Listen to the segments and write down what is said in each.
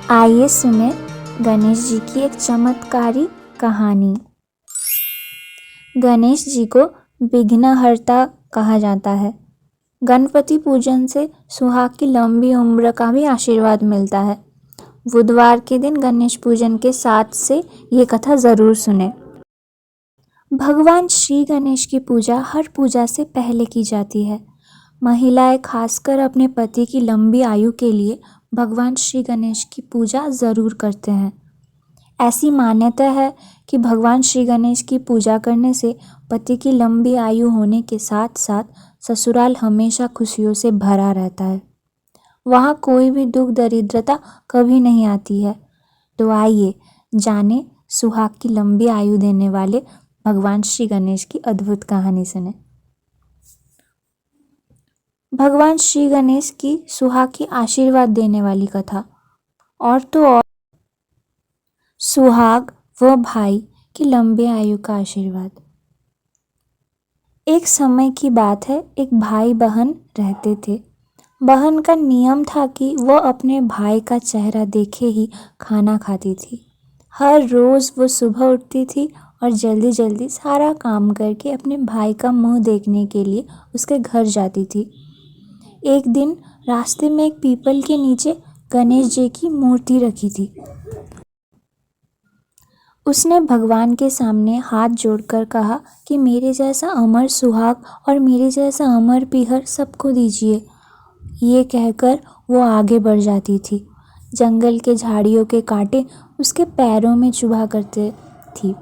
आइए सुने गणेश जी की एक चमत्कारी कहानी। गणेश जी को विघ्नहर्ता कहा जाता है। गणपति पूजन से सुहाग की लंबी उम्र का भी आशीर्वाद मिलता है। बुधवार के दिन गणेश पूजन के साथ से ये कथा ज़रूर सुने। भगवान श्री गणेश की पूजा हर पूजा से पहले की जाती है। महिलाएं खासकर अपने पति की लंबी आयु के लिए भगवान श्री गणेश की पूजा ज़रूर करते हैं। ऐसी मान्यता है कि भगवान श्री गणेश की पूजा करने से पति की लंबी आयु होने के साथ साथ ससुराल हमेशा खुशियों से भरा रहता है। वहाँ कोई भी दुख दरिद्रता कभी नहीं आती है। तो आइए जाने सुहाग की लंबी आयु देने वाले भगवान श्री गणेश की अद्भुत कहानी सुने। भगवान श्री गणेश की सुहाग की आशीर्वाद देने वाली कथा। और तो और सुहाग व भाई की लंबी आयु का आशीर्वाद। एक समय की बात है, एक भाई बहन रहते थे। बहन का नियम था कि वह अपने भाई का चेहरा देखे ही खाना खाती थी। हर रोज़ वो सुबह उठती थी और जल्दी जल्दी सारा काम करके अपने भाई का मुंह देखने के लिए उसके घर जाती थी। एक दिन रास्ते में एक पीपल के नीचे गणेश जी की मूर्ति रखी थी। उसने भगवान के सामने हाथ जोड़कर कहा कि मेरे जैसा अमर सुहाग और मेरे जैसा अमर पीहर सबको दीजिए। ये कहकर वो आगे बढ़ जाती थी। जंगल के झाड़ियों के कांटे उसके पैरों में चुभा करते थी।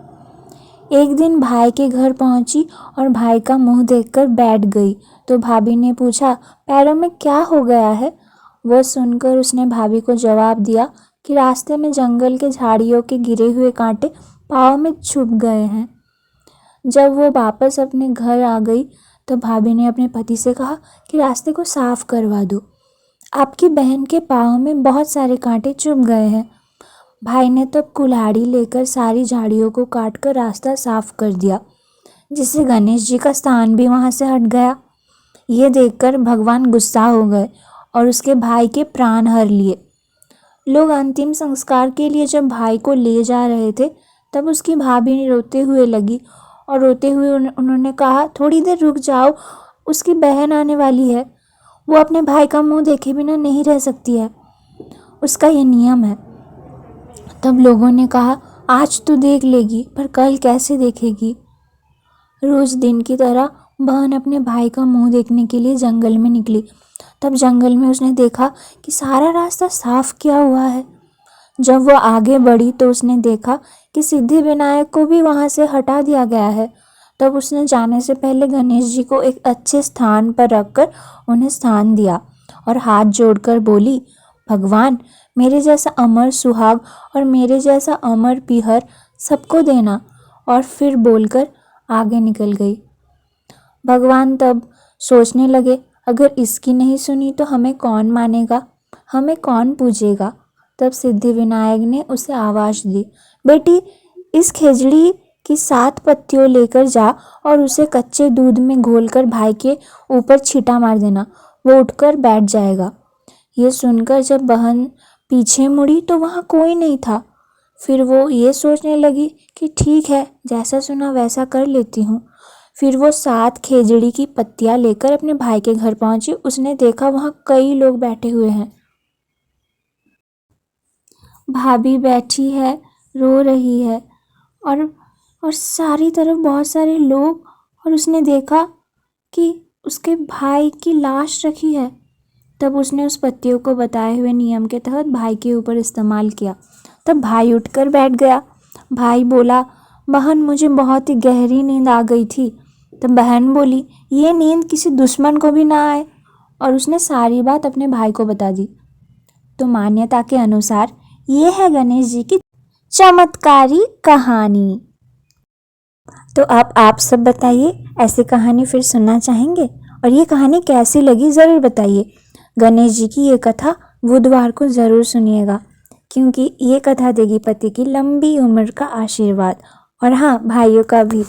एक दिन भाई के घर पहुंची और भाई का मुंह देखकर बैठ गई तो भाभी ने पूछा, पैरों में क्या हो गया है? वह सुनकर उसने भाभी को जवाब दिया कि रास्ते में जंगल के झाड़ियों के गिरे हुए कांटे पाँव में चुभ गए हैं। जब वो वापस अपने घर आ गई तो भाभी ने अपने पति से कहा कि रास्ते को साफ करवा दो, आपकी बहन के पाँव में बहुत सारे कांटे चुभ गए हैं। भाई ने तब कुल्हाड़ी लेकर सारी झाड़ियों को काटकर रास्ता साफ कर दिया, जिससे गणेश जी का स्थान भी वहाँ से हट गया। ये देखकर भगवान गुस्सा हो गए और उसके भाई के प्राण हर लिए। लोग अंतिम संस्कार के लिए जब भाई को ले जा रहे थे तब उसकी भाभी रोते हुए लगी और रोते हुए उन्होंने कहा, थोड़ी देर रुक जाओ, उसकी बहन आने वाली है। वो अपने भाई का मुंह देखे बिना नहीं रह सकती है, उसका ये नियम है। तब लोगों ने कहा, आज तो देख लेगी पर कल कैसे देखेगी? रोज दिन की तरह बहन अपने भाई का मुंह देखने के लिए जंगल में निकली। तब जंगल में उसने देखा कि सारा रास्ता साफ किया हुआ है। जब वो आगे बढ़ी तो उसने देखा कि सिद्धिविनायक को भी वहां से हटा दिया गया है। तब उसने जाने से पहले गणेश जी को एक अच्छे स्थान पर रखकर उन्हें स्थान दिया और हाथ जोड़कर बोली, भगवान मेरे जैसा अमर सुहाग और मेरे जैसा अमर पीहर सबको देना। और फिर बोलकर आगे निकल गई। भगवान तब सोचने लगे, अगर इसकी नहीं सुनी तो हमें कौन मानेगा, हमें कौन पूजेगा? तब सिद्धिविनायक ने उसे आवाज़ दी, बेटी इस खेजड़ी की 7 पत्तियों लेकर जा और उसे कच्चे दूध में घोलकर भाई के ऊपर छींटा मार देना, वो उठकर बैठ जाएगा। ये सुनकर जब बहन पीछे मुड़ी तो वहाँ कोई नहीं था। फिर वो ये सोचने लगी कि ठीक है, जैसा सुना वैसा कर लेती हूँ। फिर वो 7 खेजड़ी की पत्तियाँ लेकर अपने भाई के घर पहुँची। उसने देखा वहाँ कई लोग बैठे हुए हैं। भाभी बैठी है, रो रही है और सारी तरफ बहुत सारे लोग। और उसने देखा कि उसके भाई की लाश रखी है। तब उसने उस पत्तियों को बताए हुए नियम के तहत भाई के ऊपर इस्तेमाल किया। तब भाई उठकर बैठ गया। भाई बोला, बहन मुझे बहुत ही गहरी नींद आ गई थी। तब बहन बोली, ये नींद किसी दुश्मन को भी ना आए। और उसने सारी बात अपने भाई को बता दी। तो मान्यता के अनुसार ये है गणेश जी की चमत्कारी कहानी। तो अब आप सब बताइए, ऐसी कहानी फिर सुनना चाहेंगे? और ये कहानी कैसी लगी ज़रूर बताइए। गणेश जी की ये कथा बुधवार को ज़रूर सुनिएगा, क्योंकि ये कथा देगी पति की लंबी उम्र का आशीर्वाद, और हाँ, भाइयों का भी।